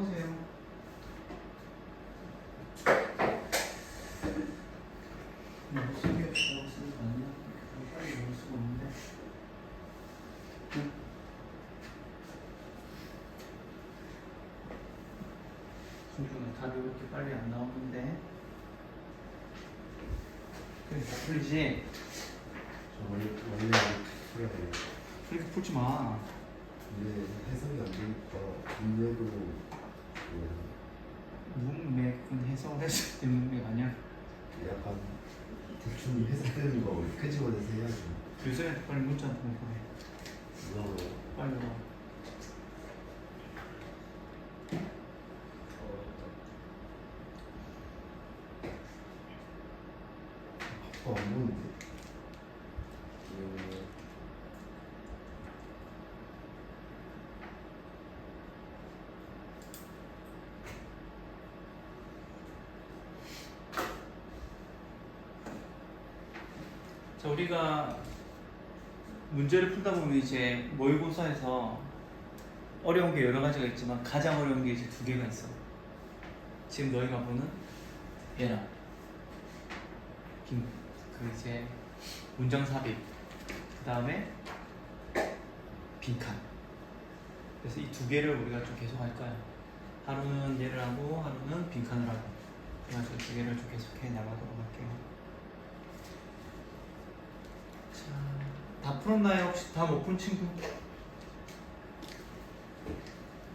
해보세요. 쓰기 없다고 쓰는 거 아니야? 빨리 넣을 수가 없는데. 순중에 답이 그렇게 빨리 안 나오는데. 그래, 다 풀리지? 저 원래 풀어야 돼요. 그렇게 풀지 마. 근데 해석이 안 되니까 문맥으로 문맥은 해석을 했을 때 문맥 아니야? 약간 대충 해석되는 거 끄집어내서 해야죠. 교수한테 빨리 문자 한번 보내. 뭐라고요? 빨리 와. 안 보는데. 자, 우리가 문제를 풀다 보면 이제 모의고사에서 어려운 게 여러 가지가 있지만 가장 어려운 게 이제 두 개가 있어. 지금 너희가 보는 얘랑 그 이제 문장 삽입, 그 다음에 빈칸. 그래서 이 두 개를 우리가 좀 계속 할 거야. 하루는 얘를 하고 하루는 빈칸을 하고. 그래가지고 두 개를 좀 계속 해 나가도록 할게요. 자, 다 풀었나요? 혹시 다 못 푼 친구?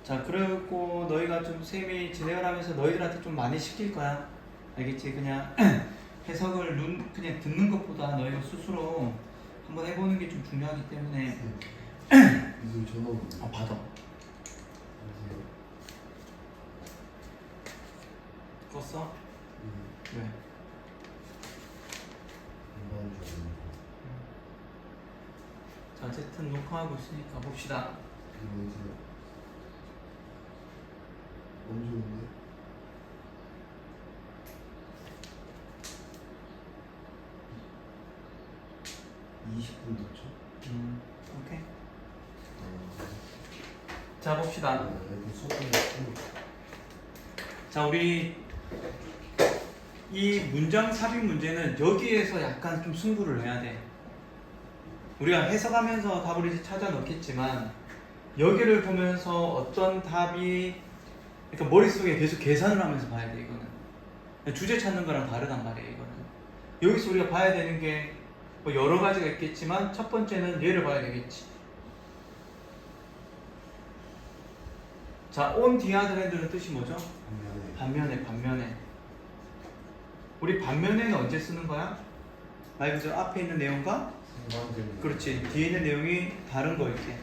자, 그리고 너희가 좀 쌤이 진행을 하면서 너희들한테 좀 많이 시킬 거야. 알겠지? 그냥 해석을 그냥 듣는 것보다 너희가 스스로 한번 해보는 게 좀 중요하기 때문에. 무슨 전화 오는데? 아, 받아. 껐어? 왜? 자, 어쨌든 녹화하고 있으니까 봅시다. 너무 좋은데? (20분) 뒀죠? 오케이. 자, 봅시다. 자, 우리 이 문장 삽입 문제는 여기에서 약간 좀 승부를 해야 돼. 우리가 해석하면서 답을 이제 찾아 넣겠지만 여기를 보면서 어떤 답이, 그러니까 머릿속에 계속 계산을 하면서 봐야 돼. 이거는 주제 찾는 거랑 다르단 말이에요. 이거는 여기서 우리가 봐야 되는 게 뭐 여러 가지가 있겠지만 첫 번째는 얘를 봐야 되겠지. 자, on the other hand는 뜻이 뭐죠? 반면에. 우리 반면에는 언제 쓰는 거야? 말 그대로 앞에 있는 내용과 그렇지, 뒤에 있는 내용이 다른 거 이렇게.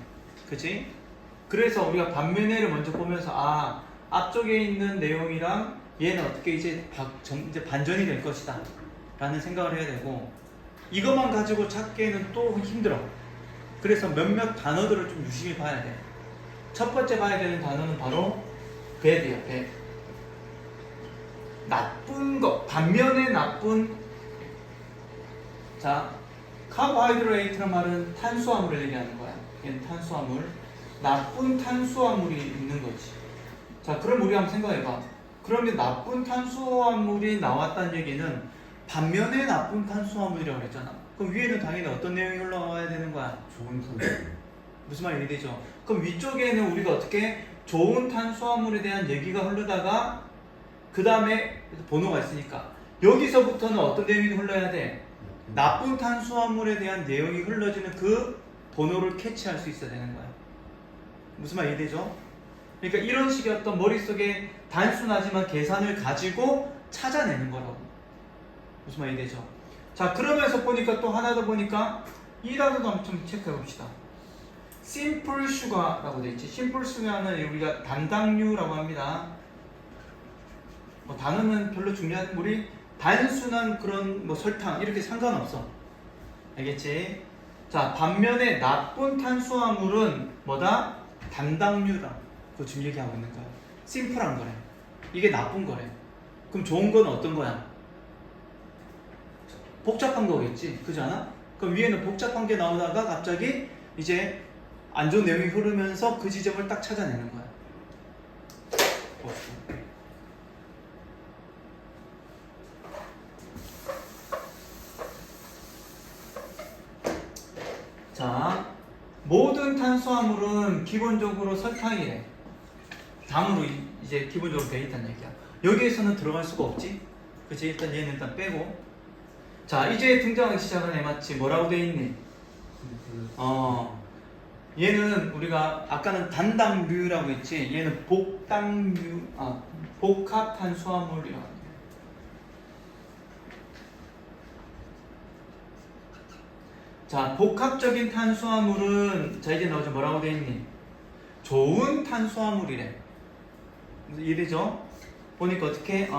그치? 그래서 우리가 반면에를 먼저 보면서 앞쪽에 있는 내용이랑 얘는 어떻게 이제 반전이 될 것이다 라는 생각을 해야 되고, 이것만 가지고 찾기에는 또 힘들어. 그래서 몇몇 단어들을 좀 유심히 봐야 돼. 첫 번째 봐야 되는 단어는 바로 bad야, bad. 나쁜 것, 반면에 나쁜. 자, 카보하이드레이트란 말은 탄수화물을 얘기하는 거야. 얘는 탄수화물. 나쁜 탄수화물이 있는 거지. 자, 그럼 우리 한번 생각해봐. 그러면 나쁜 탄수화물이 나왔다는 얘기는 반면에 나쁜 탄수화물이라고 그랬잖아. 그럼 위에는 당연히 어떤 내용이 흘러와야 되는 거야? 좋은 탄수화물. 무슨 말이 되죠? 그럼 위쪽에는 우리가 어떻게 좋은 탄수화물에 대한 얘기가 흐르다가 그 다음에 번호가 있으니까 여기서부터는 어떤 내용이 흘러야 돼? 나쁜 탄수화물에 대한 내용이 흘러지는 그 번호를 캐치할 수 있어야 되는 거야. 무슨 말 이해되죠? 그러니까 이런 식의 어떤 머릿속에 단순하지만 계산을 가지고 찾아내는 거라고. 무슨 말 이해되죠? 자, 그러면서 보니까 또 하나 더 보니까 이 단어도 한번 좀 체크해 봅시다. 심플 슈가라고 되어 있지. 심플 슈가는 우리가 단당류라고 합니다. 단어는 별로 중요한, 우리 단순한 그런 뭐 설탕 이렇게 상관없어. 알겠지? 자, 반면에 나쁜 탄수화물은 뭐다? 단당류다. 그거 지금 얘기하고 있는 거야. 심플한 거래. 이게 나쁜 거래. 그럼 좋은 건 어떤 거야? 복잡한 거겠지. 그렇지 않아? 그럼 위에는 복잡한 게 나오다가 갑자기 이제 안 좋은 내용이 흐르면서 그 지점을 딱 찾아내는 거야. 없고. 자, 모든 탄수화물은 기본적으로 설탕이래. 당으로 이제 기본적으로 돼 있다는 얘기야. 여기에서는 들어갈 수가 없지? 그치? 일단 얘는 일단 빼고. 자, 이제 등장하기 시작은 해 맞지? 뭐라고 돼 있니? 얘는 우리가 아까는 단당류라고 했지? 얘는 복당류, 복합 탄수화물이라고 합니다. 자, 복합적인 탄수화물은 자 이제 나오죠. 뭐라고 돼 있니? 좋은 탄수화물이래. 이해되죠? 보니까 어떻게?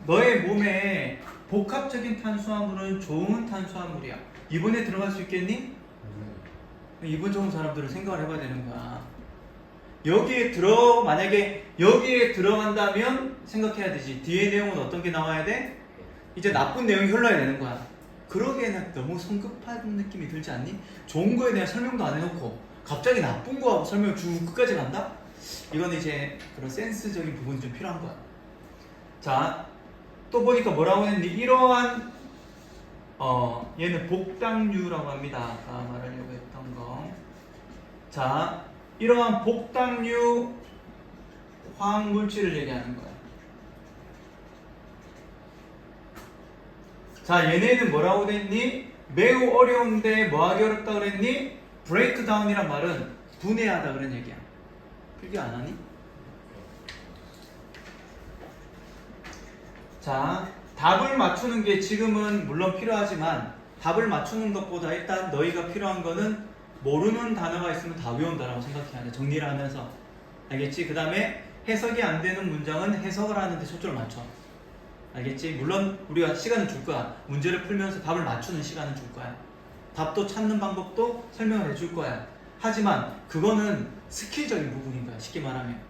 너의 몸에 복합적인 탄수화물은 좋은 탄수화물이야. 이번에 들어갈 수 있겠니? 이분 좋은 사람들은 생각을 해봐야 되는 거야. 만약에 여기에 들어간다면 생각해야 되지. 뒤에 내용은 어떤 게 나와야 돼? 이제 나쁜 내용이 흘러야 되는 거야. 그러기에는 너무 성급한 느낌이 들지 않니? 좋은 거에 대한 설명도 안 해놓고 갑자기 나쁜 거하고 설명 쭉 끝까지 간다? 이건 이제 그런 센스적인 부분이 좀 필요한 거야. 자, 또 보니까 뭐라고 했니? 이러한 얘는 복당류라고 합니다. 아까 말하려고 했던 거. 자, 이러한 복당류 화학물질을 얘기하는 거야. 자, 얘네는 뭐라고 그랬니? 매우 어려운데 뭐하기 어렵다 그랬니? 브레이크다운이란 말은 분해하다 그런 얘기야. 필기 안 하니? 자, 답을 맞추는 게 지금은 물론 필요하지만 답을 맞추는 것보다 일단 너희가 필요한 거는 모르는 단어가 있으면 다 외운다라고 생각해야 돼. 정리를 하면서. 알겠지? 그 다음에 해석이 안 되는 문장은 해석을 하는데 초점을 맞춰. 알겠지? 물론 우리가 시간을 줄 거야. 문제를 풀면서 답을 맞추는 시간을 줄 거야. 답도 찾는 방법도 설명을 해줄 거야. 하지만 그거는 스킬적인 부분인 거야. 쉽게 말하면.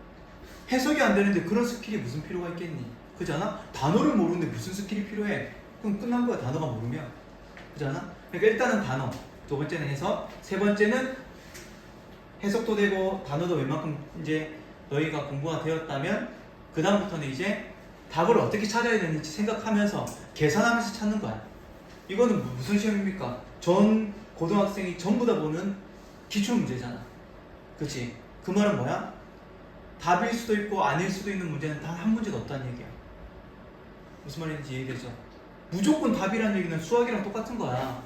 해석이 안 되는데 그런 스킬이 무슨 필요가 있겠니? 그잖아? 단어를 모르는데 무슨 스킬이 필요해? 그럼 끝난 거야. 단어가 모르면. 그잖아? 그러니까 일단은 단어. 두 번째는 해석. 세 번째는 해석도 되고 단어도 웬만큼 이제 너희가 공부가 되었다면 그 다음부터는 이제 답을 어떻게 찾아야 되는지 생각하면서 계산하면서 찾는 거야. 이거는 무슨 시험입니까? 전 고등학생이 전부 다 보는 기출문제잖아. 그치? 그 말은 뭐야? 답일 수도 있고 아닐 수도 있는 문제는 단 한 문제도 없다는 얘기야. 무슨 말인지 이해되죠? 무조건 답이라는 얘기는 수학이랑 똑같은 거야.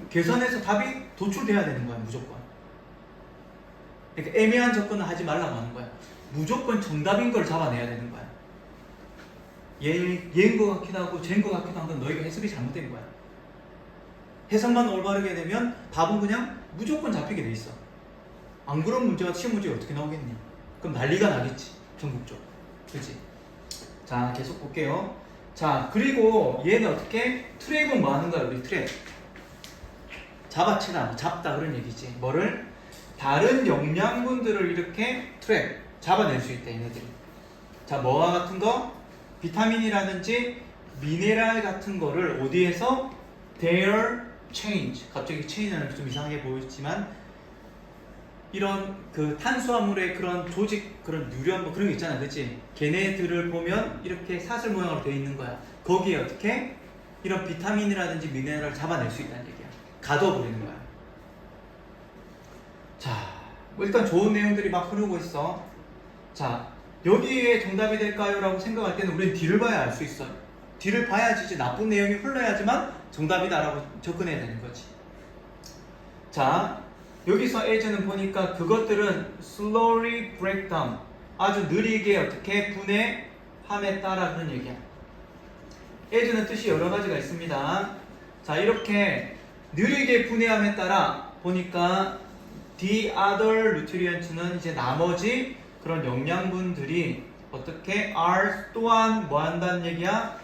계산해서 답이 도출돼야 되는 거야. 무조건. 그러니까 애매한 접근을 하지 말라고 하는 거야. 무조건 정답인 걸 잡아내야 되는 거야. 얘인 것 같기도 하고 쟤인 것 같기도 한 건 너희가 해석이 잘못된 거야. 해석만 올바르게 되면 답은 그냥 무조건 잡히게 돼 있어. 안 그런 문제가 시험 문제가 어떻게 나오겠니? 그럼 난리가 나겠지. 전국적으로. 그치? 자, 계속 볼게요. 자, 그리고 얘는 어떻게? 트랩은 뭐 하는 거야? 우리 트랩. 잡아치다, 잡다 그런 얘기지. 뭐를? 다른 영양분들을 이렇게 트랩, 잡아낼 수 있다, 얘네들이. 자, 뭐와 같은 거? 비타민이라든지 미네랄 같은 거를 어디에서? Their change. 갑자기 chain은 좀 이상하게 보이지만 이런 그 탄수화물의 그런 조직, 그런 유련 뭐 그런 게 있잖아, 그치? 걔네들을 보면 이렇게 사슬 모양으로 되어 있는 거야. 거기에 어떻게? 이런 비타민이라든지 미네랄을 잡아낼 수 있다는 얘기야. 가둬버리는 거야. 자, 뭐 일단 좋은 내용들이 막 흐르고 있어. 자, 여기에 정답이 될까요? 라고 생각할 때는 우리는 뒤를 봐야 알 수 있어. 뒤를 봐야지 이제 나쁜 내용이 흘러야지만 정답이다 라고 접근해야 되는 거지. 자, 여기서 as는 보니까 그것들은 slowly break down, 아주 느리게 어떻게 분해함에 따라 그런 얘기야. as는 뜻이 여러 가지가 있습니다. 자, 이렇게 느리게 분해함에 따라 보니까 the other nutrients는 이제 나머지 그런 영양분들이 어떻게 are 또한 뭐 한다는 얘기야?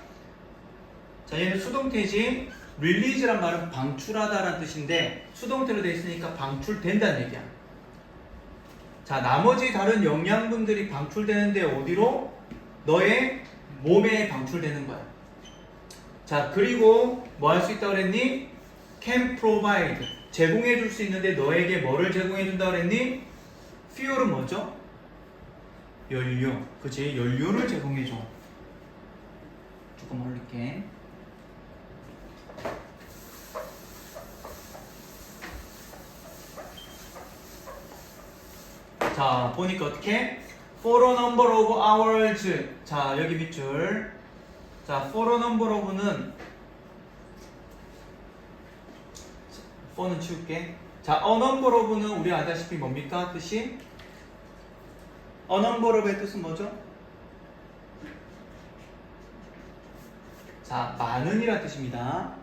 자, 얘는 수동태지. release란 말은 방출하다라는 뜻인데 수동태로 되어 있으니까 방출된다는 얘기야. 자, 나머지 다른 영양분들이 방출되는데 어디로? 너의 몸에 방출되는 거야. 자, 그리고 뭐 할 수 있다고 그랬니? can provide, 제공해 줄 수 있는데 너에게 뭐를 제공해 준다고 그랬니? fuel은 뭐죠? 연료. 그치? 연료를 제공해줘. 조금 올릴게. 자, 보니까 어떻게? For a number of hours. 자, 여기 밑줄. 자, for a number of는 for는 치울게. 자, a number of는 우리 알다시피 뭡니까? 뜻이? a number of의 뜻은 뭐죠? 자, 많은이란 뜻입니다.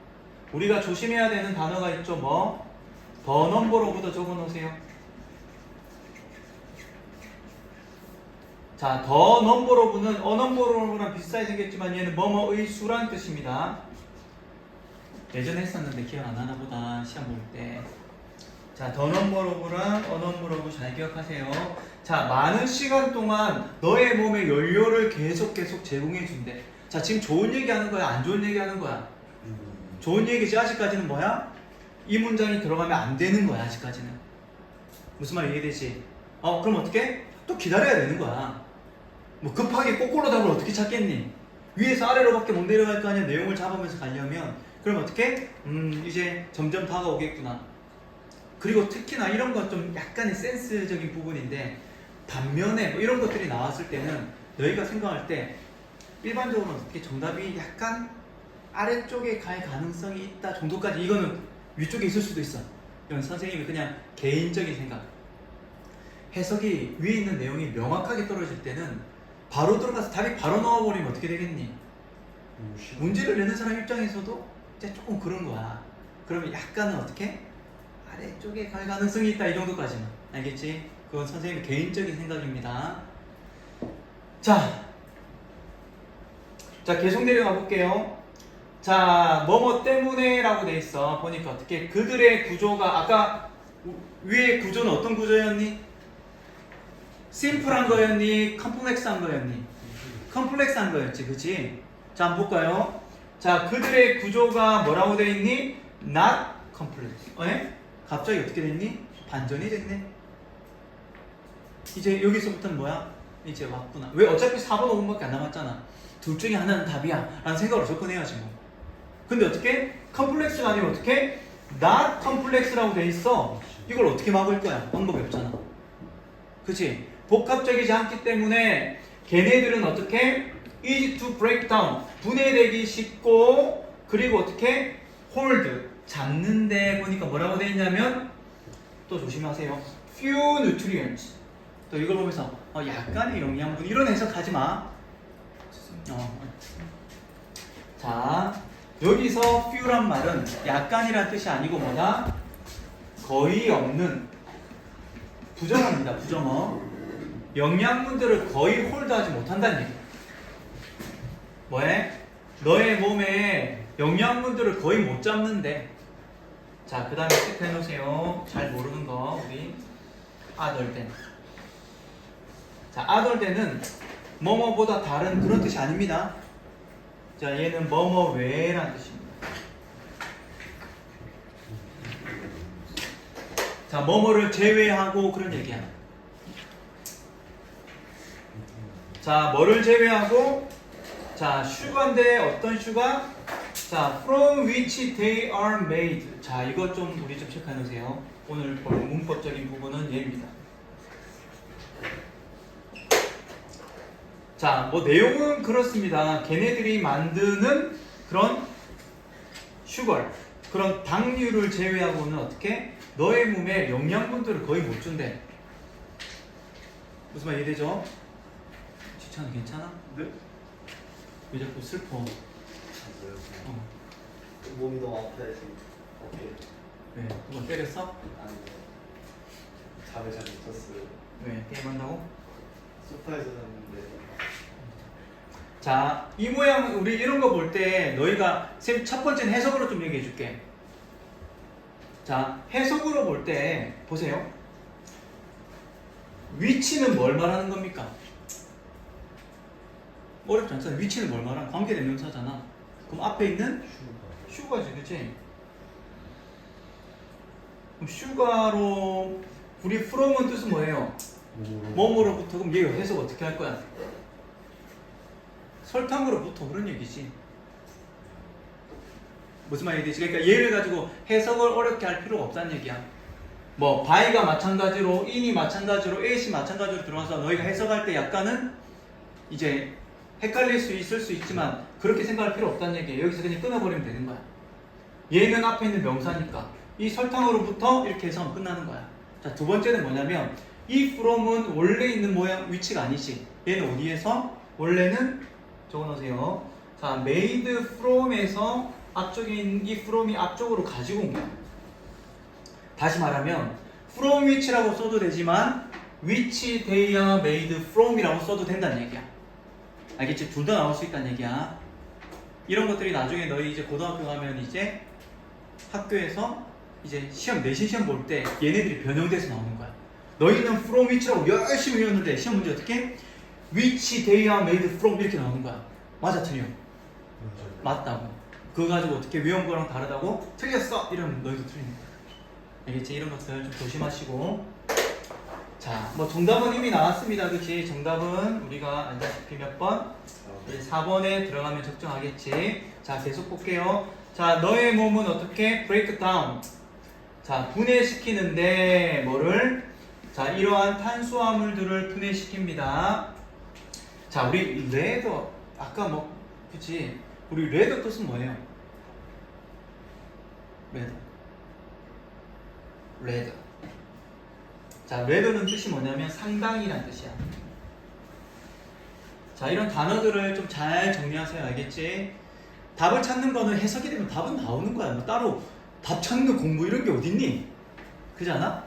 우리가 조심해야 되는 단어가 있죠. 뭐? the number of도 적어 놓으세요. 자, the number of는 a number of랑 비슷하게 생겼지만 얘는 뭐뭐의 수란 뜻입니다. 예전에 했었는데 기억 안 나나 보다. 시험 볼 때. 자, the number of랑 a number of 잘 기억하세요. 자, 많은 시간 동안 너의 몸에 연료를 계속 제공해 준대. 자, 지금 좋은 얘기 하는 거야? 안 좋은 얘기 하는 거야? 좋은 얘기지. 아직까지는 뭐야? 이 문장이 들어가면 안 되는 거야. 아직까지는. 무슨 말 이해되지? 그럼 어떻게? 또 기다려야 되는 거야. 뭐 급하게 거꾸로 답을 어떻게 찾겠니? 위에서 아래로밖에 못 내려갈 거 아니야. 내용을 잡으면서 가려면. 그럼 어떻게? 이제 점점 다가오겠구나. 그리고 특히나 이런 건 좀 약간의 센스적인 부분인데, 반면에 뭐 이런 것들이 나왔을 때는 너희가 생각할 때 일반적으로는 어떻게 정답이 약간 아래쪽에 갈 가능성이 있다 정도까지. 이거는 위쪽에 있을 수도 있어. 이건 선생님이 그냥 개인적인 생각. 해석이 위에 있는 내용이 명확하게 떨어질 때는 바로 들어가서 답이 바로 나와버리면 어떻게 되겠니? 문제를 내는 사람 입장에서도 이제 조금 그런 거야. 그러면 약간은 어떻게? 아래쪽에 갈 가능성이 있다. 이 정도까지는. 알겠지? 그건 선생님 개인적인 생각입니다. 자, 계속 내려가 볼게요. 자, 뭐뭐 때문에 라고 돼 있어. 보니까 어떻게? 그들의 구조가, 아까 위에 구조는 어떤 구조였니? 심플한 거였니? 컴플렉스한 거였니? 컴플렉스한 거였지, 그치? 자, 한번 볼까요? 자, 그들의 구조가 뭐라고 돼 있니? Not complex. 갑자기 어떻게 됐니? 반전이 됐네. 이제 여기서부터는 뭐야? 이제 왔구나. 왜? 어차피 4번, 5번밖에 안 남았잖아. 둘 중에 하나는 답이야 라는 생각으로 접근해야지 뭐. 근데 어떻게? 컴플렉스가 아니면 어떻게? Not complex라고 돼 있어. 이걸 어떻게 막을 거야? 방법이 없잖아. 그치? 복합적이지 않기 때문에 걔네들은 어떻게? Easy to break down. 분해되기 쉽고, 그리고 어떻게? Hold. 잡는데 보니까 뭐라고 돼 있냐면, 또 조심하세요. Few nutrients. 또 이걸 보면서 약간의 영양분 이런 해석하지 마. 자, 여기서 few란 말은 약간이란 뜻이 아니고 뭐다? 거의 없는, 부정어입니다. 부정어. 영양분들을 거의 홀드하지 못한다는 얘기. 뭐해? 너의 몸에 영양분들을 거의 못 잡는데. 자, 그 다음에 책 해놓으세요. 잘 모르는 거 우리 아덜덴. 자, 아덜덴은 뭐뭐보다 다른 그런 뜻이 아닙니다. 자, 얘는 뭐뭐 외라는 뜻입니다. 자, 뭐뭐를 제외하고 그런 얘기야. 자, 뭐를 제외하고? 자, 슈가인데 어떤 슈가? 자, from which they are made. 자, 이것 좀 우리 좀 체크해 놓으세요. 오늘 볼 문법적인 부분은 얘입니다. 자, 뭐 내용은 그렇습니다. 걔네들이 만드는 그런 슈거, 그런 당류를 제외하고는 어떻게? 너의 몸에 영양분들을 거의 못 준대. 무슨 말 이해되죠? 지찬 괜찮아? 네? 왜 자꾸 슬퍼? 몸이 너무 아파요 지금. 어깨. 왜? 누가 때렸어? 아니, 잠을 잘 못 잤어요. 왜? 게임한다고? 소파에서 잤는데. 자, 이 모양 우리 이런 거 볼 때 너희가 쌤 첫 번째는 해석으로 좀 얘기해 줄게. 자, 해석으로 볼 때 보세요. 위치는 뭘 말하는 겁니까? 어렵지 않잖아. 위치는 뭘 말하는? 관계대명사잖아. 그럼 앞에 있는 슈가지, 그치? 그럼 슈가로 우리 from은 뜻은 뭐예요? 몸으로부터. 그럼 얘 해석 어떻게 할 거야? 설탕으로부터 그런 얘기지. 무슨 말인지. 그러니까 얘를 가지고 해석을 어렵게 할 필요가 없다는 얘기야. 뭐 by가 마찬가지로 in이 마찬가지로 at이 마찬가지로 들어가서 너희가 해석할 때 약간은 이제 헷갈릴 수 있을 수 있지만 그렇게 생각할 필요 없다는 얘기예요. 여기서 그냥 끊어버리면 되는 거야. 얘는 앞에 있는 명사니까 이 설탕으로부터 이렇게 해서 끝나는 거야. 자, 두 번째는 뭐냐면 이 from은 원래 있는 모양 위치가 아니지. 얘는 어디에서? 원래는 적어놓으세요. 자, made from에서 앞쪽에 있는 이 from이 앞쪽으로 가지고 온 거야. 다시 말하면 from which라고 써도 되지만 which they are made from이라고 써도 된다는 얘기야. 알겠지? 둘 다 나올 수 있다는 얘기야. 이런 것들이 나중에 너희 이제 고등학교 가면 이제 학교에서 이제 시험 내신 시험 볼 때 얘네들이 변형돼서 나오는 거야. 너희는 from which라고 열심히 외웠는데 시험 문제 어떻게? which they are made from 이렇게 나오는 거야. 맞아 틀려? 맞다고. 그거 가지고 어떻게 외운 거랑 다르다고? 틀렸어! 이러면 너희도 틀리는 거야. 알겠지? 이런 것들 좀 조심하시고. 자, 뭐 정답은 이미 나왔습니다. 그치? 정답은 우리가 알다시피 몇 번? 4번에 들어가면 적정하겠지. 자, 계속 볼게요. 자, 너의 몸은 어떻게? break down. 자, 분해시키는데 뭐를? 자, 이러한 탄수화물들을 분해시킵니다. 자, 우리 레더 아까 뭐 그치? 우리 레더 뜻은 뭐예요? 레더. 자, 레더는 뜻이 뭐냐면 상당히란 뜻이야. 자, 이런 단어들을 좀 잘 정리하세요. 알겠지? 답을 찾는 거는 해석이 되면 답은 나오는 거야. 뭐 따로 답 찾는 공부 이런 게 어딨니? 그지 않아?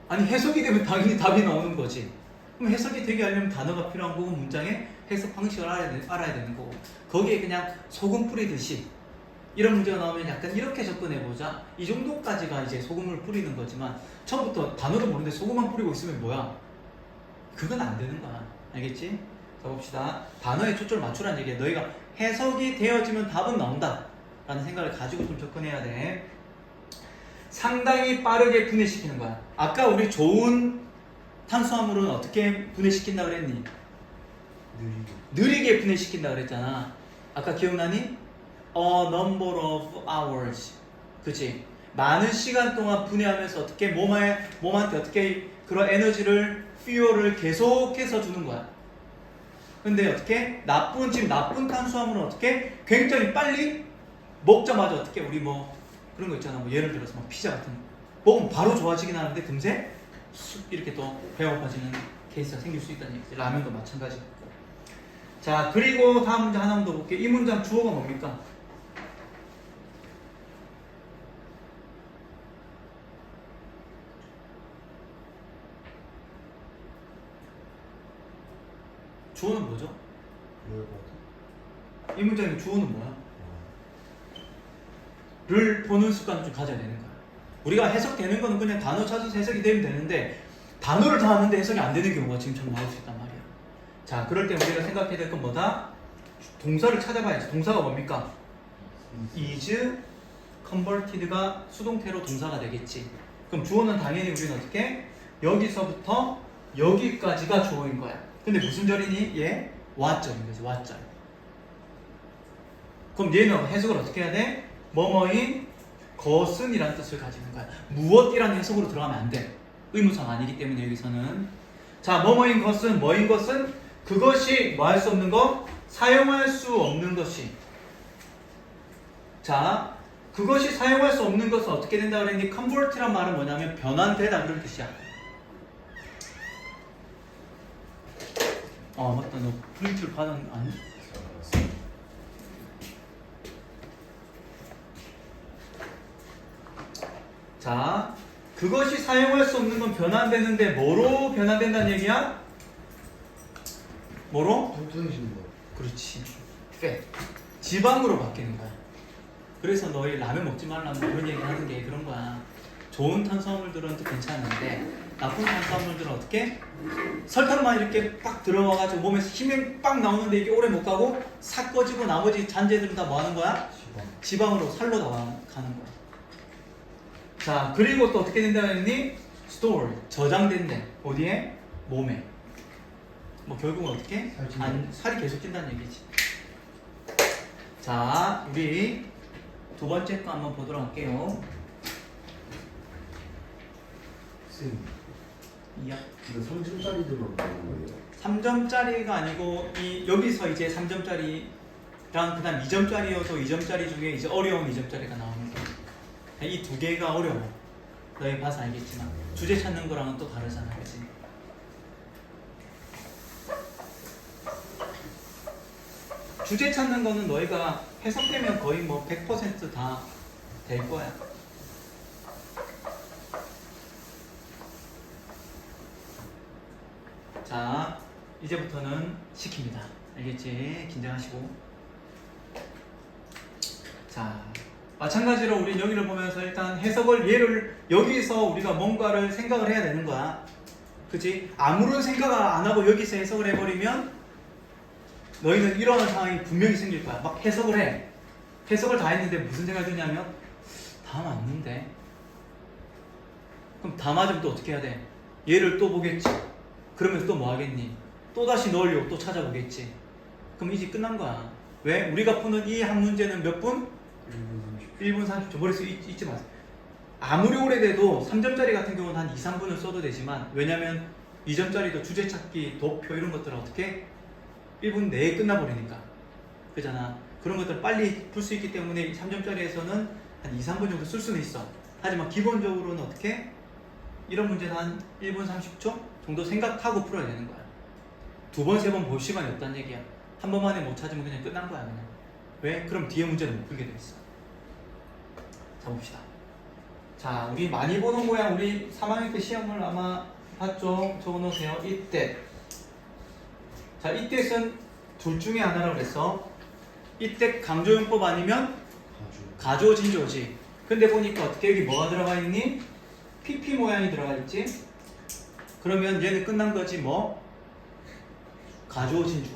아니, 해석이 되면 당연히 답이 나오는 거지. 그럼 해석이 되게 하려면 단어가 필요한 거고 문장의 해석 방식을 알아야 되는 거고, 거기에 그냥 소금 뿌리듯이 이런 문제가 나오면 약간 이렇게 접근해보자, 이 정도까지가 이제 소금을 뿌리는 거지만 처음부터 단어도 모르는데 소금만 뿌리고 있으면 뭐야? 그건 안 되는 거야. 알겠지? 자, 봅시다. 단어에 초점을 맞추라는 얘기야. 너희가 해석이 되어지면 답은 나온다 라는 생각을 가지고 좀 접근해야 돼. 상당히 빠르게 분해시키는 거야. 아까 우리 좋은 탄수화물은 어떻게 분해시킨다 그랬니? 느리게 분해시킨다 그랬잖아. 아까 기억나니? A number of hours. 그치? 많은 시간 동안 분해하면서 어떻게 몸한테 어떻게 그런 에너지를, fuel을 계속해서 주는 거야. 근데 어떻게? 지금 나쁜 탄수화물은 어떻게? 굉장히 빨리 먹자마자 어떻게? 우리 뭐 그런 거 있잖아. 뭐 예를 들어서 뭐 피자 같은 거 먹으면 바로 좋아지긴 하는데 금세 이렇게 또 배가 고파지는 케이스가 생길 수 있다는 얘기지. 라면도 마찬가지고. 자, 그리고 다음 문제 하나만 더 볼게요. 이 문장 주어가 뭡니까? 주어는 뭐죠? 이 문장의 주어는 뭐야? 를 보는 습관을 좀 가져야 되는 거야. 우리가 해석되는 거는 그냥 단어 찾아서 해석이 되면 되는데 단어를 다 아는데 해석이 안 되는 경우가 지금처럼 나올 수 있단 말이야. 자, 그럴 때 우리가 생각해야 될 건 뭐다? 동사를 찾아봐야지. 동사가 뭡니까? is converted가 수동태로 동사가 되겠지. 그럼 주어는 당연히 우리는 어떻게? 여기서부터 여기까지가 주어인 거야. 근데 무슨 절이니? 얘 와절인 거지. 와절. 그럼 얘는 해석을 어떻게 해야 돼? 뭐뭐인 것은 이라는 뜻을 가지는 거야. 무엇이라는 해석으로 들어가면 안 돼. 의무사가 아니기 때문에 여기서는. 자, 뭐뭐인 것은, 뭐인 것은 그것이 뭐 할 수 없는 거? 사용할 수 없는 것이. 자, 그것이 사용할 수 없는 것은 어떻게 된다 그랬니? convert란 말은 뭐냐면 변환되다 그런 뜻이야. 맞다. 너 프린트를 받은 아니? 자, 그것이 사용할 수 없는 건 변환되는데 뭐로 변환된다는 얘기야? 뭐로? 뚱뚱해지는 거. 그렇지. fat. 지방으로 바뀌는 거야. 그래서 너희 라면 먹지 말라는 그런 얘기 하는 게 그런 거야. 좋은 탄수화물들은 또 괜찮은데 나쁜 탄수화물들은 어떻게? 설탕만 이렇게 빡 들어와가지고 몸에서 힘이 빡 나오는데 이게 오래 못 가고 싹 꺼지고 나머지 잔재들은 다 뭐 하는 거야? 지방으로 살로 나가는 거야. 자, 그리고 또 어떻게 된다 했니? store. 저장된대. 어디에? 몸에. 뭐 결국은 어떻게? 살이 찐다. 살이 계속 찐다는 얘기지. 자, 우리 두 번째 거 한번 보도록 할게요. 쌤, 이야. 이거 3점짜리들만 보는 거예요? 3점짜리가 아니고 여기서 이제 3점짜리랑 그다음 2점짜리여서 2점짜리 중에 이제 어려운 2점짜리가 나오는 거야. 이 두 개가 어려워. 너희 봐서 알겠지만 주제 찾는 거랑은 또 다르잖아, 그렇지? 주제 찾는 거는 너희가 해석되면 거의 뭐 100% 다 될 거야. 자, 이제부터는 시킵니다. 알겠지? 긴장하시고. 자, 마찬가지로 우리 여기를 보면서 일단 해석을 얘를 여기서 우리가 뭔가를 생각을 해야 되는 거야. 그치? 아무런 생각을 안 하고 여기서 해석을 해버리면 너희는 이런 상황이 분명히 생길 거야. 막 해석을 해. 해석을 다 했는데 무슨 생각이 드냐면 다 맞는데? 그럼 다 맞으면 또 어떻게 해야 돼? 얘를 또 보겠지. 그러면서 또 뭐 하겠니? 또 다시 넣으려고 또 찾아보겠지. 그럼 이제 끝난 거야. 왜? 우리가 푸는 이 한 문제는 몇 분? 1분 30초. 머릿속에 잊지 마세요. 아무리 오래돼도 3점짜리 같은 경우는 한 2, 3분을 써도 되지만 왜냐면 2점짜리도 주제 찾기, 도표 이런 것들은 어떻게? 1분 내에 끝나버리니까. 그잖아. 그런 것들 빨리 풀 수 있기 때문에 3점짜리에서는 한 2, 3분 정도 쓸 수는 있어. 하지만 기본적으로는 어떻게? 이런 문제는 한 1분 30초 정도 생각하고 풀어야 되는 거야. 두 번, 세 번 볼 시간이 없다는 얘기야. 한 번만에 못 찾으면 그냥 끝난 거야, 그냥. 왜? 그럼 뒤에 문제는 못 풀게 돼 있어. 자, 봅시다. 자, 우리 많이 보는 모양, 우리 3학년 때 시험을 아마 봤죠? 적어 놓으세요. 이때. 자, 이때는 둘 중에 하나라고 그랬어. 이때 강조용법 아니면 가조진조지. 근데 보니까 어떻게 여기 뭐가 들어가 있니? PP 모양이 들어가 있지? 그러면 얘는 끝난 거지 뭐? 가조진조.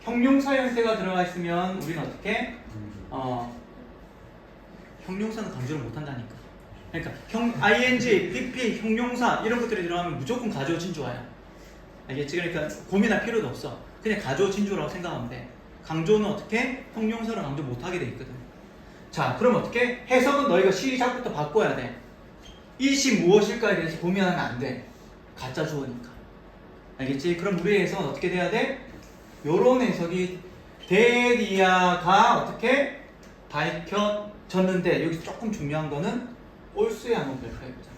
형용사 형태가 들어가 있으면 우리는 어떻게? 형용사는 강조를 못 한다니까. 그러니까 ing, pp, 형용사 이런 것들이 들어가면 무조건 가조진조야. 알겠지? 그러니까 고민할 필요도 없어. 그냥 가조진조라고 생각하면 돼. 강조는 어떻게? 형용사를 강조 못하게 돼 있거든. 자, 그럼 어떻게? 해석은 너희가 시작부터 바꿔야 돼. 이 시 무엇일까에 대해서 고민하면 안 돼. 가짜 주어니까. 알겠지? 그럼 우리의 해석은 어떻게 돼야 돼? 요런 해석이 데리아가 어떻게? 밝혀졌는데 여기서 조금 중요한 거는 올수에 한번 별표해보자.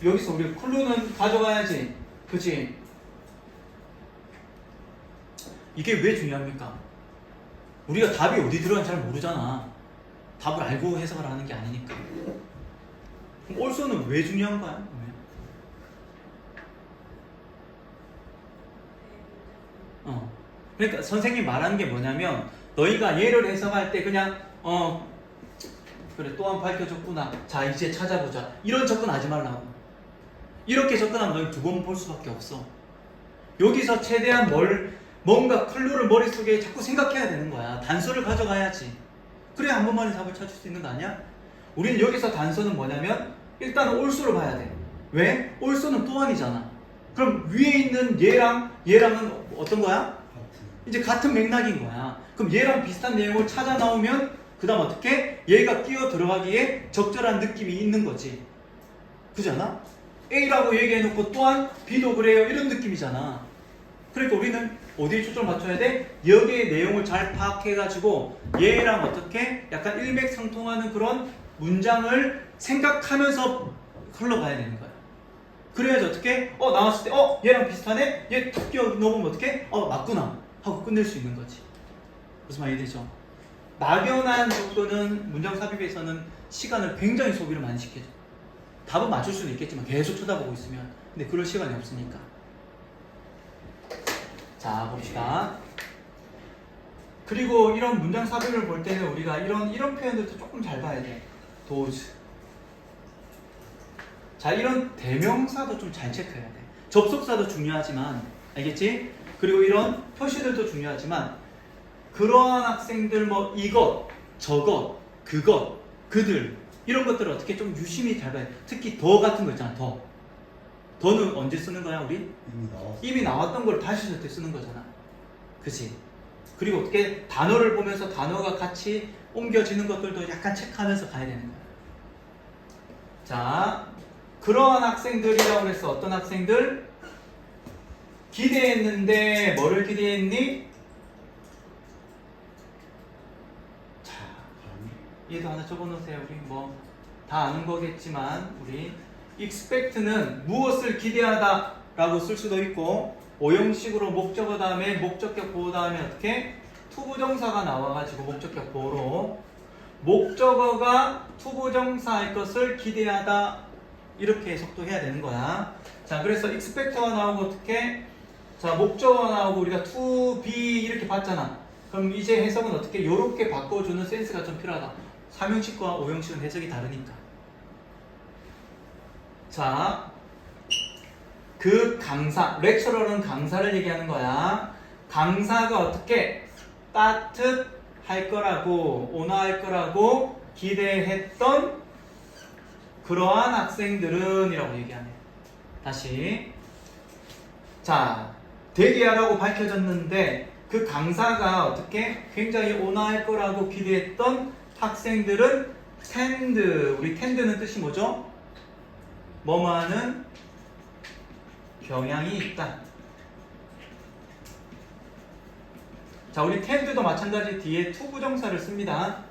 여기서 우리 클루는 가져가야지. 그치? 이게 왜 중요합니까? 우리가 답이 어디 들어가는지 잘 모르잖아. 답을 알고 해석을 하는 게 아니니까. 그럼 올소는 왜 중요한 거야? 그러니까 선생님이 말하는 게 뭐냐면 너희가 얘를 해석할 때 그냥 그래 또한 밝혀졌구나. 자 이제 찾아보자. 이런 접근하지 말라고. 이렇게 접근하면 너희 두 번 볼 수밖에 없어. 여기서 최대한 뭔가 클루를 머릿속에 자꾸 생각해야 되는 거야. 단서를 가져가야지. 그래야 한 번만에 답을 찾을 수 있는 거 아니야? 우리는 여기서 단서는 뭐냐면 일단은 올소를 봐야 돼. 왜? 올소는 또한이잖아. 그럼 위에 있는 얘랑은 어떤 거야? 이제 같은 맥락인 거야. 그럼 얘랑 비슷한 내용을 찾아 나오면 그 다음 어떻게? 얘가 끼어 들어가기에 적절한 느낌이 있는 거지. 그잖아? A라고 얘기해놓고 또한 B도 그래요 이런 느낌이잖아. 그러니까 우리는 어디에 초점을 맞춰야 돼? 여기의 내용을 잘 파악해가지고 얘랑 어떻게 약간 일맥상통하는 그런 문장을 생각하면서 흘러가야 되는 거야. 그래야지 어떻게? 나왔을 때 얘랑 비슷하네? 얘 툭 끼워 넣으면 어떻게? 맞구나 하고 끝낼 수 있는 거지. 무슨 말이 되죠? 막연한 정도는 문장 삽입에서는 시간을 굉장히 소비를 많이 시켜줘. 답은 맞출 수는 있겠지만 계속 쳐다보고 있으면. 근데 그럴 시간이 없으니까. 자 봅시다. 그리고 이런 문장 삽입을 볼 때는 우리가 이런 표현들도 조금 잘 봐야 돼. 도즈. 자 이런 대명사도 좀 잘 체크해야 돼. 접속사도 중요하지만 알겠지? 그리고 이런 표시들도 중요하지만 그러한 학생들 뭐 이것, 저것, 그것, 그들 이런 것들을 어떻게 좀 유심히 잘 봐야 돼. 특히 더 같은 거 있잖아. 더 더는 언제 쓰는 거야 우리? 이미 나왔어. 이미 나왔던 걸 다시 쓸 때 쓰는 거잖아. 그치? 그리고 어떻게 단어를 보면서 단어가 같이 옮겨지는 것들도 약간 체크하면서 가야 되는 거야. 자, 그러한 학생들이라고 그랬어. 어떤 학생들? 기대했는데 뭐를 기대했니? 자, 얘도 하나 적어놓으세요. 우리 뭐 다 아는 거겠지만 우리 expect는 무엇을 기대하다 라고 쓸 수도 있고 오형식으로 목적어 다음에 목적격 보호 다음에 어떻게? 투부정사가 나와가지고 목적격 보호로 목적어가 투부정사할 것을 기대하다 이렇게 해석도 해야 되는 거야. 자, 그래서 expect가 나오고 어떻게? 자, 목적어가 나오고 우리가 to be 이렇게 봤잖아. 그럼 이제 해석은 어떻게? 이렇게 바꿔주는 센스가 좀 필요하다. 3형식과 5형식은 해석이 다르니까. 자, 그 강사, 렉처러는 강사를 얘기하는 거야. 강사가 어떻게 따뜻할 거라고, 온화할 거라고 기대했던 그러한 학생들은 이라고 얘기하네. 다시. 자, 대기하라고 밝혀졌는데 그 강사가 어떻게 굉장히 온화할 거라고 기대했던 학생들은 tend, 우리 tend는 뜻이 뭐죠? 뭐뭐하는 경향이 있다. 자, 우리 tend도 마찬가지 뒤에 투부정사를 씁니다.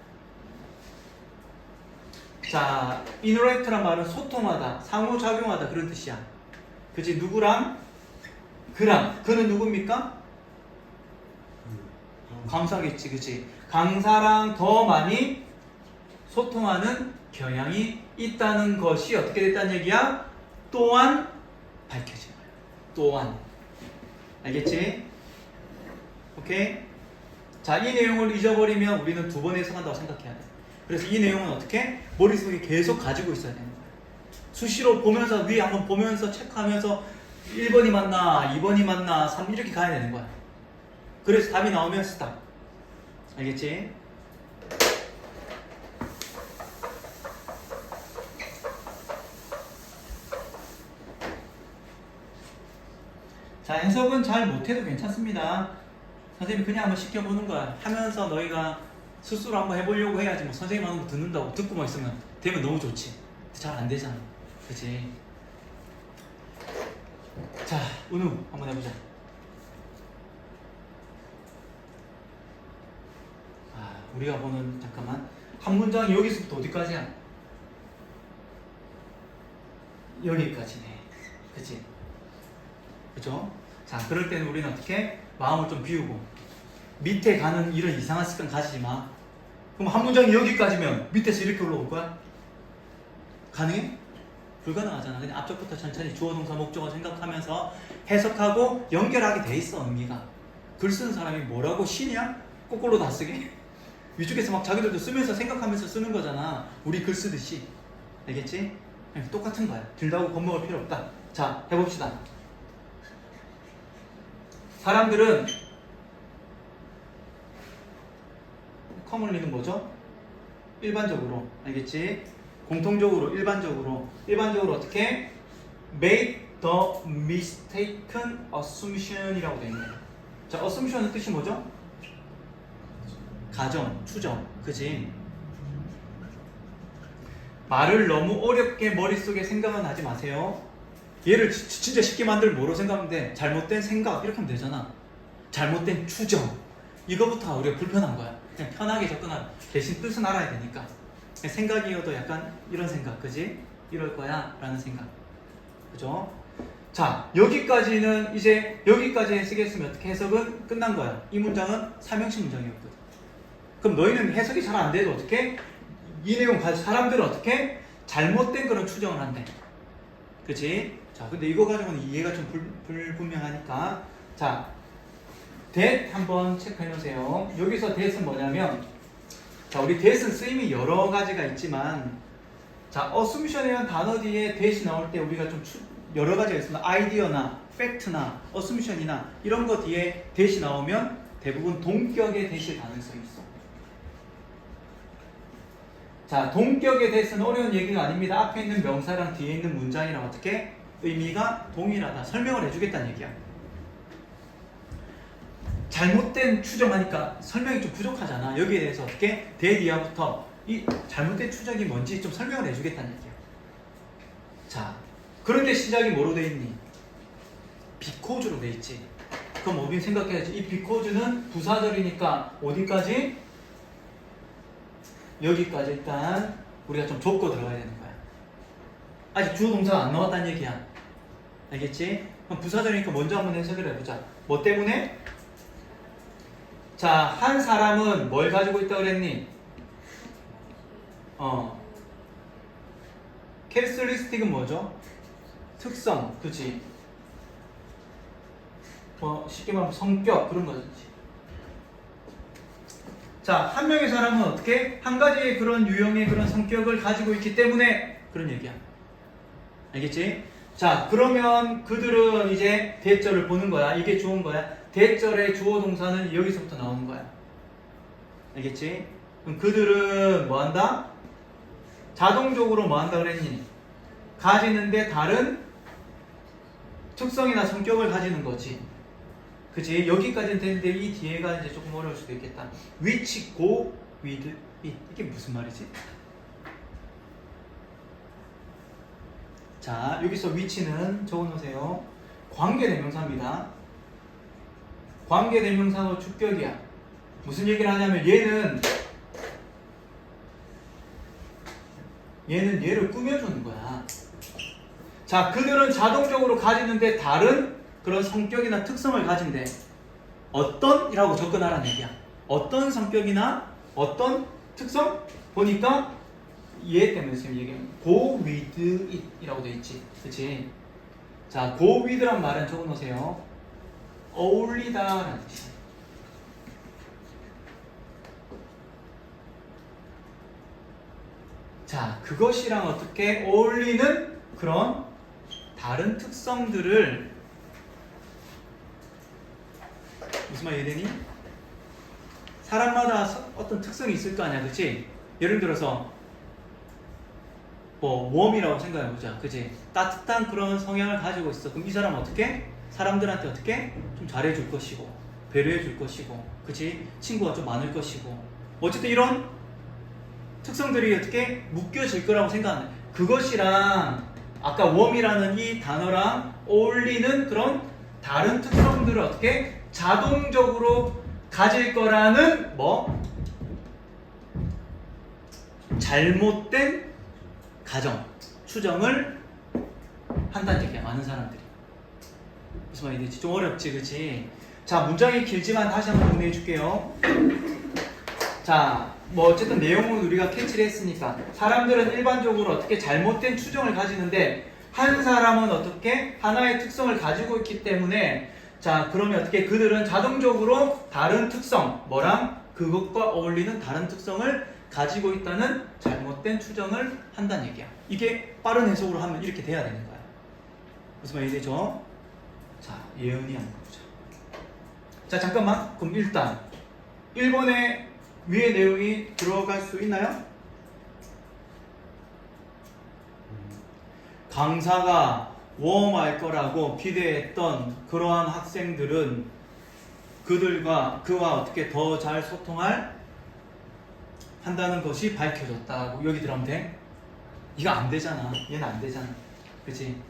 자, interact란 말은 소통하다, 상호작용하다 그런 뜻이야. 그치? 누구랑? 그랑. 그는 누굽니까? 강사겠지, 그치? 강사랑 더 많이 소통하는 경향이 있다는 것이 어떻게 됐다는 얘기야? 또한 밝혀진 거야. 또한. 알겠지? 오케이? 자, 이 내용을 잊어버리면 우리는 두 번 해석한다고 생각해야 돼. 그래서 이 내용은 어떻게? 머릿속에 계속 가지고 있어야 되는 거야. 수시로 보면서, 위에 한번 보면서 체크하면서 1번이 맞나, 2번이 맞나, 3 이렇게 가야 되는 거야. 그래서 답이 나오면 스탑. 알겠지? 자, 해석은 잘 못해도 괜찮습니다. 선생님이 그냥 한번 시켜보는 거야. 하면서 너희가 스스로 한번 해보려고 해야지. 뭐 선생님 하는 거 듣는다고 듣고만 있으면 되면 너무 좋지. 잘 안 되잖아. 그치? 자, 은우 한번 해보자. 아, 우리가 보는, 잠깐만, 한 문장이 여기서부터 어디까지야? 여기까지네. 그치? 그죠? 자, 그럴 때는 우리는 어떻게? 마음을 좀 비우고 밑에 가는 이런 이상한 습관 가지지 마. 그럼 한 문장이 여기까지면 밑에서 이렇게 올라올 거야? 가능해? 불가능하잖아. 그냥 앞쪽부터 천천히 주어 동사 목적어 생각하면서 해석하고 연결하게 돼 있어. 의미가. 글 쓰는 사람이 뭐라고 신이야? 거꾸로 다 쓰게? 위쪽에서 막 자기들도 쓰면서 생각하면서 쓰는 거잖아. 우리 글 쓰듯이. 알겠지? 똑같은 거야. 들다고 겁먹을 필요 없다. 자, 해봅시다. 사람들은 commonly는 뭐죠? 일반적으로. 알겠지? 공통적으로, 일반적으로 어떻게? make the mistaken assumption 이라고 되어 있네요. 자, assumption은 뜻이 뭐죠? 가정, 추정. 그치? 말을 너무 어렵게 머릿속에 생각은 하지 마세요. 얘를 진짜 쉽게 만들면 뭐로 생각하면 돼? 잘못된 생각 이렇게 하면 되잖아. 잘못된 추정 이거부터 우리가 불편한 거야. 그냥 편하게 접근하라. 대신 뜻은 알아야 되니까. 생각이어도 약간 이런 생각, 그지? 이럴 거야 라는 생각. 그죠? 자, 여기까지는 이제 여기까지 해석했으면 어떻게 해석은 끝난 거야. 이 문장은 3형식 문장이었거든. 그럼 너희는 해석이 잘 안 돼도 어떻게? 이 내용 가지고 사람들은 어떻게? 잘못된 그런 추정을 한대. 그치? 자, 근데 이거 가지고는 이해가 좀 불분명하니까. 자, that 한번 체크해 놓으세요. 여기서 that은 뭐냐면, 자, 우리 that은 쓰임이 여러 가지가 있지만, 자, assumption이라는 단어 뒤에 that이 나올 때 우리가 좀 여러 가지가 있습니다. 아이디어나, 팩트나, assumption이나 이런 거 뒤에 that이 나오면 대부분 동격의 that일 가능성이 있어. 자, 동격의 that은 어려운 얘기가 아닙니다. 앞에 있는 명사랑 뒤에 있는 문장이랑 어떻게 의미가 동일하다. 설명을 해주겠다는 얘기야. 잘못된 추정하니까 설명이 좀 부족하잖아. 여기에 대해서 어떻게 대리아부터 이 잘못된 추정이 뭔지 좀 설명을 해주겠다는 얘기야. 자, 그런데 시작이 뭐로 돼 있니? 비코즈로 돼 있지. 그럼 어디 생각해야지. 이 비코즈는 부사절이니까 어디까지? 여기까지 일단 우리가 좀 좁고 들어가야 되는 거야. 아직 주어 동사가 안 나왔다는 얘기야. 알겠지? 그럼 부사절이니까 먼저 한번 해석을 해보자. 뭐 때문에? 자, 한 사람은 뭘 가지고 있다고 그랬니? 캐릭터리스틱은 뭐죠? 특성, 그치? 쉽게 말하면 성격, 그런 거지. 자, 한 명의 사람은 어떻게? 한 가지의 그런 유형의 그런 성격을 가지고 있기 때문에 그런 얘기야. 알겠지? 자, 그러면 그들은 이제 대절을 보는 거야. 이게 좋은 거야. 대절의 주어 동사는 여기서부터 나오는 거야. 알겠지? 그럼 그들은 뭐 한다? 자동적으로 뭐 한다 그랬니? 가지는데 다른 특성이나 성격을 가지는 거지. 그치? 여기까지는 되는데 이 뒤에가 이제 조금 어려울 수도 있겠다. which go with it. 이게 무슨 말이지? 자, 여기서 which는 적어놓으세요. 관계대명사입니다. 관계대명사고 주격이야. 무슨 얘기를 하냐면 얘는 얘를 꾸며주는 거야. 자, 그들은 자동적으로 가지는데 다른 그런 성격이나 특성을 가진대. 어떤? 이라고 접근하라는 얘기야. 어떤 성격이나 어떤 특성? 보니까 얘 때문에 지금 얘기합니다. go with it 이라고 되어 있지. 그치? 자, go with란 말은 적어놓으세요. 어울리다라는 뜻이야. 자, 그것이랑 어떻게 어울리는 그런 다른 특성들을 무슨 말 이해되니? 사람마다 어떤 특성이 있을 거 아니야, 그치? 예를 들어서 뭐 웜이라고 생각해보자, 그치? 따뜻한 그런 성향을 가지고 있어. 그럼 이 사람은 어떻게? 사람들한테 어떻게? 좀 잘해줄 것이고 배려해줄 것이고, 그치? 친구가 좀 많을 것이고, 어쨌든 이런 특성들이 어떻게 묶여질 거라고 생각하는, 그것이랑 아까 웜이라는 이 단어랑 어울리는 그런 다른 특성들을 어떻게 자동적으로 가질 거라는 뭐 잘못된 가정, 추정을 한다는 얘기야. 많은 사람들이. 무슨 말인지 좀 어렵지, 그치? 자, 문장이 길지만 다시 한번 정리해 줄게요. 자, 뭐 어쨌든 내용은 우리가 캐치를 했으니까 사람들은 일반적으로 어떻게 잘못된 추정을 가지는데 한 사람은 어떻게 하나의 특성을 가지고 있기 때문에, 자, 그러면 어떻게 그들은 자동적으로 다른 특성, 뭐랑 그것과 어울리는 다른 특성을 가지고 있다는 잘못된 추정을 한다는 얘기야. 이게 빠른 해석으로 하면 이렇게 돼야 되는 거야. 무슨 말이 되죠? 자, 예언이 한번 보자. 자, 잠깐만. 그럼 일단 1번의 위의 내용이 들어갈 수 있나요? 강사가 웜할 거라고 기대했던 그러한 학생들은 그와 어떻게 더 잘 소통할 한다는 것이 밝혀졌다고 여기 들어가면 돼? 이거 안 되잖아. 얘는 안 되잖아. 그치?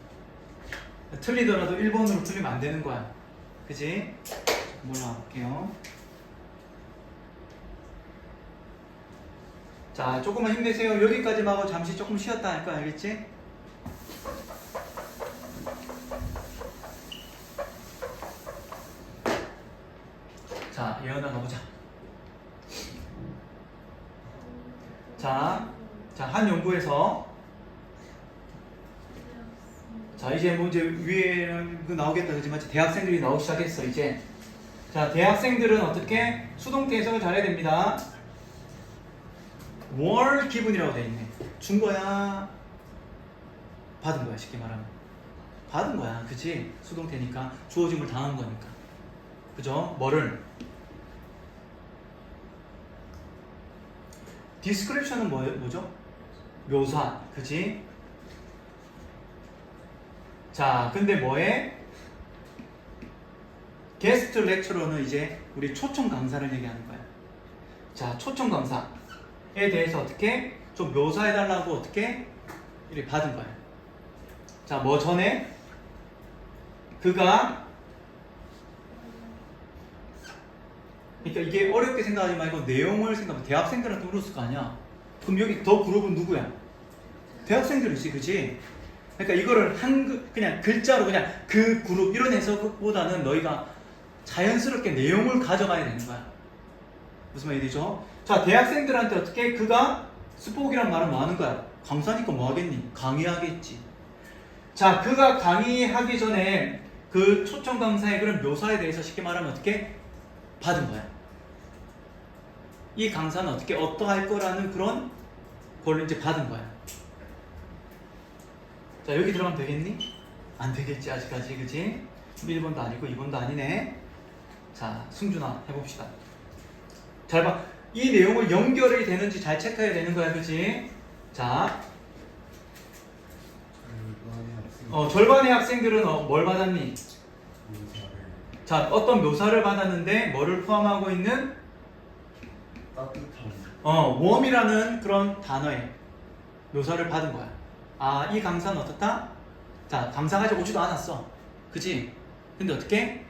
틀리더라도 1번으로 틀리면 안 되는 거야. 그치? 몰라 볼게요. 자, 조금만 힘내세요. 여기까지만 하고 잠시 조금 쉬었다 할까? 알겠지? 자, 예언아 가보자. 자, 한 연구에서, 자, 이제 뭐 이제 위에 나오겠다 그지만 대학생들이 나오기 시작했어 이제. 자, 대학생들은 어떻게 수동태 해석을 잘해야 됩니다. 월 기분이라고 돼 있네. 준 거야, 받은 거야. 쉽게 말하면 받은 거야, 그치? 수동태니까 주어짐을 당한 거니까, 그죠? 뭐를? 디스크립션은 뭐죠? 묘사, 그치? 자, 근데 뭐해? 게스트 렉처러는 이제 우리 초청 강사를 얘기하는 거야. 자, 초청 강사에 대해서 어떻게 좀 묘사해달라고 어떻게 이렇게 받은 거야. 자, 뭐 전에 그가 그러니까 이게 어렵게 생각하지 말고 내용을 생각하면 대학생들한테 물었을 거 아니야. 그럼 여기 더 그룹은 누구야? 대학생들이지, 그치? 그러니까 이거를 그냥 글자로 그냥 그 그룹 이런 해석보다는 너희가 자연스럽게 내용을 가져가야 되는 거야. 무슨 말이 되죠? 자, 대학생들한테 어떻게 그가 스포기란 말은 뭐 하는 거야? 강사니까 뭐 하겠니? 강의하겠지. 자, 그가 강의하기 전에 그 초청 강사의 그런 묘사에 대해서 쉽게 말하면 어떻게 받은 거야. 이 강사는 어떻게 어떠할 거라는 그런 걸 이제 받은 거야. 자, 여기 들어가면 되겠니? 안 되겠지, 아직까지, 그치? 1번도 아니고 2번도 아니네. 자, 승준아, 해봅시다. 잘 봐. 이 내용을 연결이 되는지 잘 체크해야 되는 거야, 그치? 자, 절반의 학생들은 뭘 받았니? 자, 어떤 묘사를 받았는데 뭐를 포함하고 있는? 따뜻한 warm이라는 그런 단어에 묘사를 받은 거야. 아, 이 강사는 어떻다? 자, 강사가 아직 오지도 않았어. 그치? 근데 어떻게?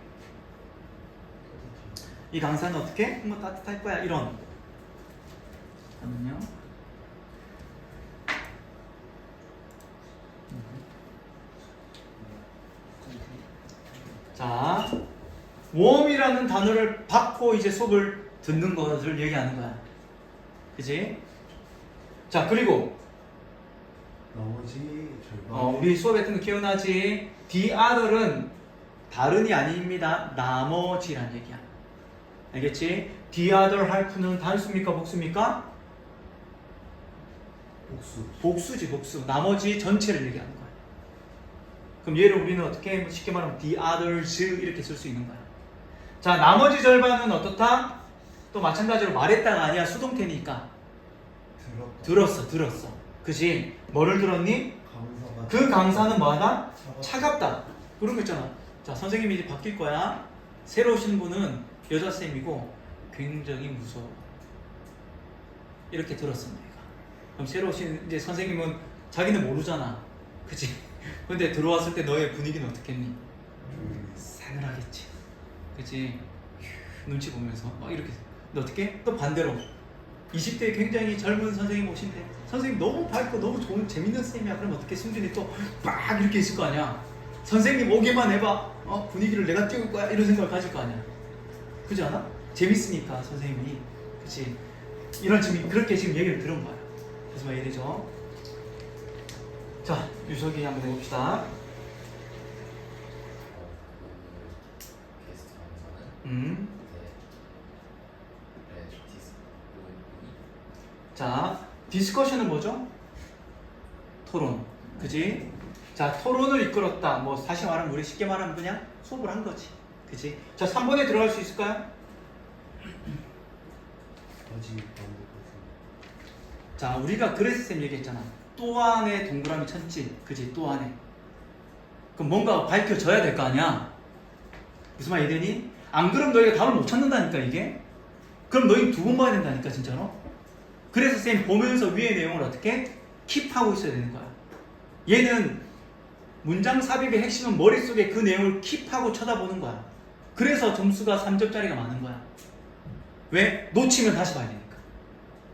이 강사는 어떻게? 뭐 따뜻할 거야, 이런. 잠깐만요. 자, warm이라는 단어를 받고 이제 수업을 듣는 것을 얘기하는 거야. 그치? 자, 그리고 나머지 절반 우리 수업에 했던 거 기억나지? the other은 다른이 아닙니다. 나머지란 얘기야. 알겠지? the other half는 단수입니까? 복수입니까? 복수 복수지, 복수. 나머지 전체를 얘기하는 거야. 그럼 얘를 우리는 어떻게 쉽게 말하면 the others 이렇게 쓸 수 있는 거야. 자, 나머지 절반은 어떻다? 또 마찬가지로 말했다가 아니야. 수동태니까. 들었어. 그지? 뭐를 들었니? 강사가 그 강사는 뭐하다? 차갑다. 그런 거 있잖아. 자, 선생님이 이제 바뀔 거야. 새로 오신 분은 여자쌤이고 굉장히 무서워. 이렇게 들었습니다. 그럼 새로 오신 이제 선생님은 자기는 모르잖아. 그치? 근데 들어왔을 때 너의 분위기는 어떻겠니? 싸늘하겠지. 그치? 눈치 보면서 막 이렇게. 근데 어떻게? 또 반대로 20대 굉장히 젊은 선생님 오신대. 선생님 너무 밝고 너무 좋은 재밌는 쌤이야. 그럼 어떻게 승준이 또 막 이렇게 있을 거 아니야. 선생님 오기만 해봐. 분위기를 내가 띄울 거야. 이런 생각을 가질 거 아니야. 그렇지 않아? 재밌으니까 선생님이. 그치? 이런 지금 그렇게 지금 얘기를 들은 거야. 그래서 막 이래죠. 자, 유석이 한번 해봅시다. 게스트 강사는 자, 디스커션은 뭐죠? 토론. 그지? 자, 토론을 이끌었다. 뭐 다시 말하면 우리 쉽게 말하면 그냥 수업을 한 거지. 그지? 자, 3번에 들어갈 수 있을까요? 아직 안 자, 우리가 그래서 쌤 얘기했잖아. 또 안에 동그라미 쳤지. 그지? 또 안에. 그럼 뭔가 밝혀져야 될 거 아니야? 무슨 말 이해되니? 안 그럼 너희가 답을 못 찾는다니까 이게? 그럼 너희 두 번 봐야 된다니까 진짜로? 그래서 쌤 보면서 위의 내용을 어떻게? 킵하고 있어야 되는 거야. 얘는 문장 삽입의 핵심은 머릿속에 그 내용을 킵하고 쳐다보는 거야. 그래서 점수가 3점짜리가 많은 거야. 왜? 놓치면 다시 봐야 되니까.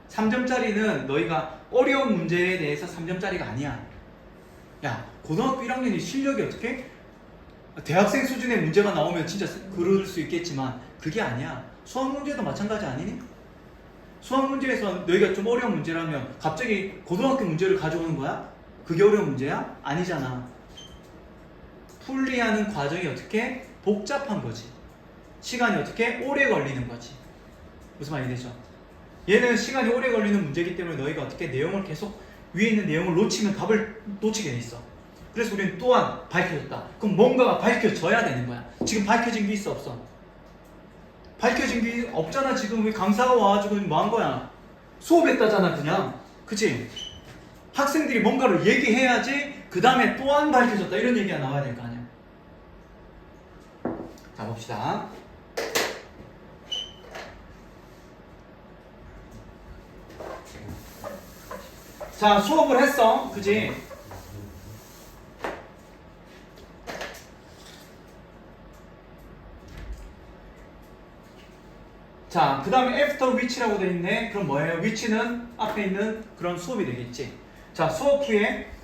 3점짜리는 너희가 어려운 문제에 대해서 3점짜리가 아니야. 야, 고등학교 1학년이 실력이 어떻게? 대학생 수준의 문제가 나오면 진짜 그럴 수 있겠지만 그게 아니야. 수학 문제도 마찬가지 아니니? 수학 문제에서 너희가 좀 어려운 문제라면 갑자기 고등학교 문제를 가져오는 거야? 그게 어려운 문제야? 아니잖아. 풀이하는 과정이 어떻게? 복잡한 거지. 시간이 어떻게? 오래 걸리는 거지. 무슨 말이 되죠? 얘는 시간이 오래 걸리는 문제이기 때문에 너희가 어떻게 내용을 계속 위에 있는 내용을 놓치면 답을 놓치게 돼 있어. 그래서 우리는 또한 밝혀졌다. 그럼 뭔가가 밝혀져야 되는 거야. 지금 밝혀진 게 있어 없어? 밝혀진 게 없잖아. 지금 왜 강사가 와가지고 뭐 한 거야? 수업했다잖아 그냥. 그치? 학생들이 뭔가를 얘기해야지 그 그 다음에 또한 밝혀졌다 이런 얘기가 나와야 될 거 아니야. 자 봅시다. 자 수업을 했어 그지? 자 그 다음에 after which라고 되어 있네. 그럼 뭐예요? which는 앞에 있는 그런 수업이 되겠지. 자 수업 후에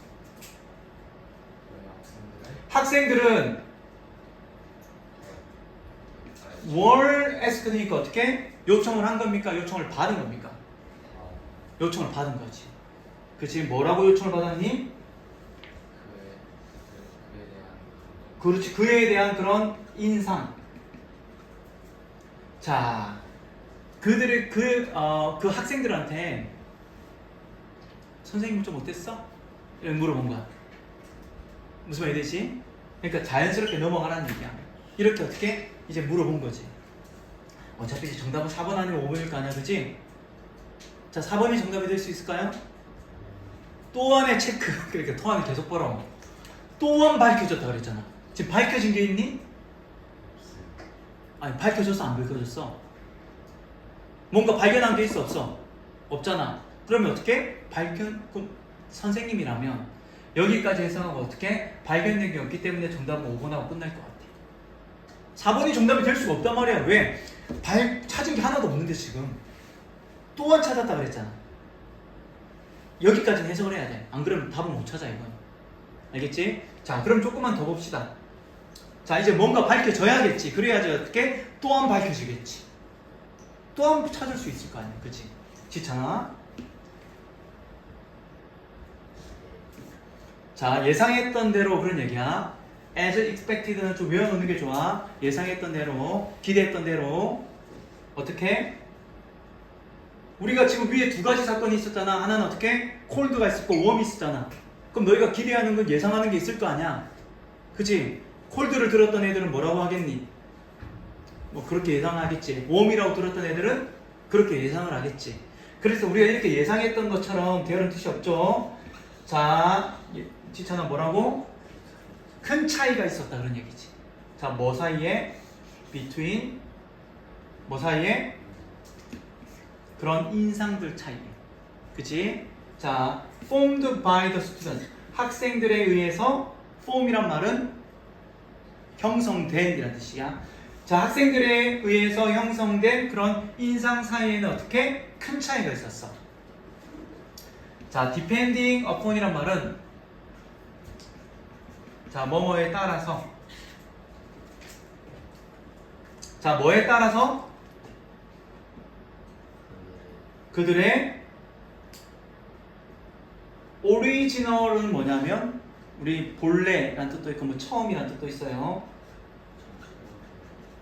학생들은 뭘 ask니까 어떻게? 요청을 한 겁니까? 요청을 받은 겁니까? 요청을 받은 거지. 그치? 뭐라고 요청을 받았니? 그렇지. 그에 대한 그런 인상. 자, 그들의 그 학생들한테 선생님 좀 어땠어? 이렇게 물어본 거야. 무슨 말이 되지? 그러니까 자연스럽게 넘어가라는 얘기야. 이렇게 어떻게? 이제 물어본 거지. 어차피 이제 정답은 4번 아니면 5번일 거 아니야, 그치? 자, 4번이 정답이 될 수 있을까요? 또한의 체크. 그러니까 또한이 계속 보라. 또한 밝혀졌다 그랬잖아. 지금 밝혀진 게 있니? 아니, 밝혀졌어, 안 밝혀졌어? 뭔가 발견한 게 있어, 없어? 없잖아. 그러면 어떻게? 그럼 선생님이라면 여기까지 해석하고 어떻게? 발견된 게 없기 때문에 정답은 5번하고 끝날 것 같아. 4번이 정답이 될 수가 없단 말이야. 왜? 찾은 게 하나도 없는데 지금. 또한 찾았다 그랬잖아. 여기까지는 해석을 해야 돼. 안 그러면 답은 못 찾아 이건. 알겠지? 자 그럼 조금만 더 봅시다. 자 이제 뭔가 밝혀져야겠지. 그래야지 어떻게? 또한 밝혀지겠지. 또한 찾을 수 있을 거 아니야. 그치? 지찬아. 자 예상했던 대로 그런 얘기야. as expected는 좀 외워놓는 게 좋아. 예상했던 대로, 기대했던 대로. 어떻게? 우리가 지금 위에 두 가지 사건이 있었잖아. 하나는 어떻게? 콜드가 있었고 웜이 있었잖아. 그럼 너희가 기대하는 건 예상하는 게 있을 거 아니야. 그치? 콜드를 들었던 애들은 뭐라고 하겠니? 뭐 그렇게 예상하겠지. 웜이라고 들었던 애들은 그렇게 예상을 하겠지. 그래서 우리가 이렇게 예상했던 것처럼 되어는 뜻이 없죠. 자, 지찬아 뭐라고? 큰 차이가 있었다 그런 얘기지. 자, 뭐 사이에? between 뭐 사이에? 그런 인상들 차이. 그치? 자, formed by the students. 학생들에 의해서 form이란 말은 형성된 이란 뜻이야. 자, 학생들에 의해서 형성된 그런 인상 사이에는 어떻게? 큰 차이가 있었어. 자, depending upon이란 말은 자, 뭐뭐에 따라서 자, 뭐에 따라서? 그들의 오리지널은 뭐냐면 우리 본래라는 뜻도 있고 뭐 처음이라는 뜻도 있어요.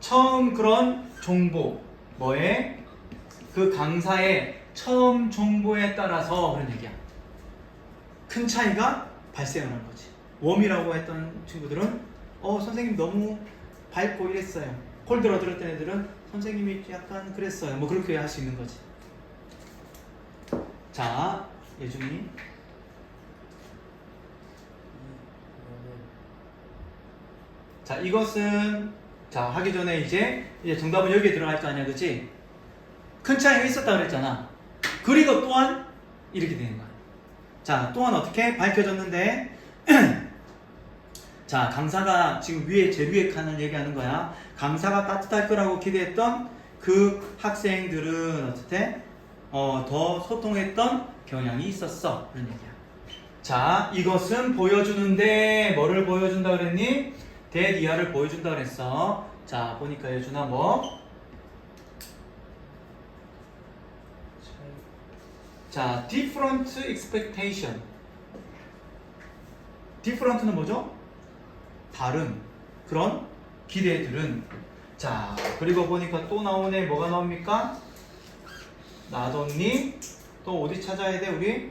처음 그런 정보 뭐에? 그 강사의 처음 정보에 따라서 그런 얘기야. 큰 차이가 발생을 한 거지. 웜이라고 했던 친구들은 선생님 너무 밝고 이랬어요. 콜드로 들었던 애들은 선생님이 약간 그랬어요. 뭐 그렇게 할 수 있는 거지. 자, 예준이. 자, 이것은 자 하기 전에 이제 정답은 여기에 들어갈 거 아니야, 그치? 큰 차이가 있었다 그랬잖아. 그리고 또한 이렇게 되는 거야. 자, 또한 어떻게 밝혀졌는데? 자, 강사가 지금 제일 위에 칸을 얘기하는 거야. 강사가 따뜻할 거라고 기대했던 그 학생들은 어떻게? 더 소통했던 경향이 있었어. 그런 얘기야. 자, 이것은 보여주는데 뭐를 보여준다 그랬니? 대디아를 보여준다 그랬어. 자, 보니까 예준아 뭐? 자, different expectation. different는 뭐죠? 다른 그런 기대들은. 자, 그리고 보니까 또 나오네. 뭐가 나옵니까? 나돈니. 또 어디 찾아야 돼 우리?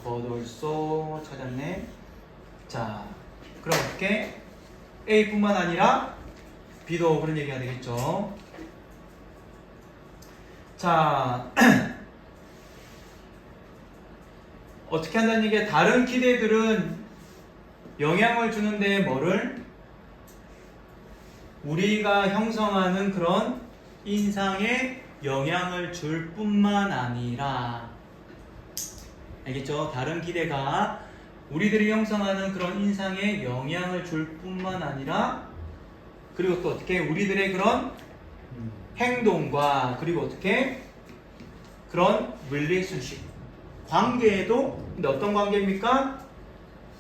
but also 찾았네. 자, 그럼 어떻게? A뿐만 아니라 B도 그런 얘기가 되겠죠. 자, 어떻게 한다는 얘기야? 다른 기대들은 영향을 주는데 뭐를? 우리가 형성하는 그런 인상에 영향을 줄 뿐만 아니라, 알겠죠? 다른 기대가 우리들이 형성하는 그런 인상에 영향을 줄 뿐만 아니라, 그리고 또 어떻게 우리들의 그런 행동과, 그리고 어떻게 그런 relationship, 관계에도, 근데 어떤 관계입니까?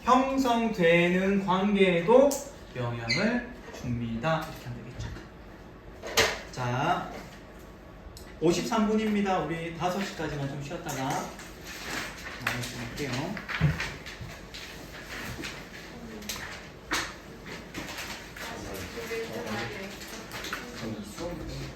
형성되는 관계에도 영향을 줍니다. 이렇게 하면 되겠죠. 자, 53분입니다. 우리 5시까지만 좀 쉬었다가 나눠볼게요. 아,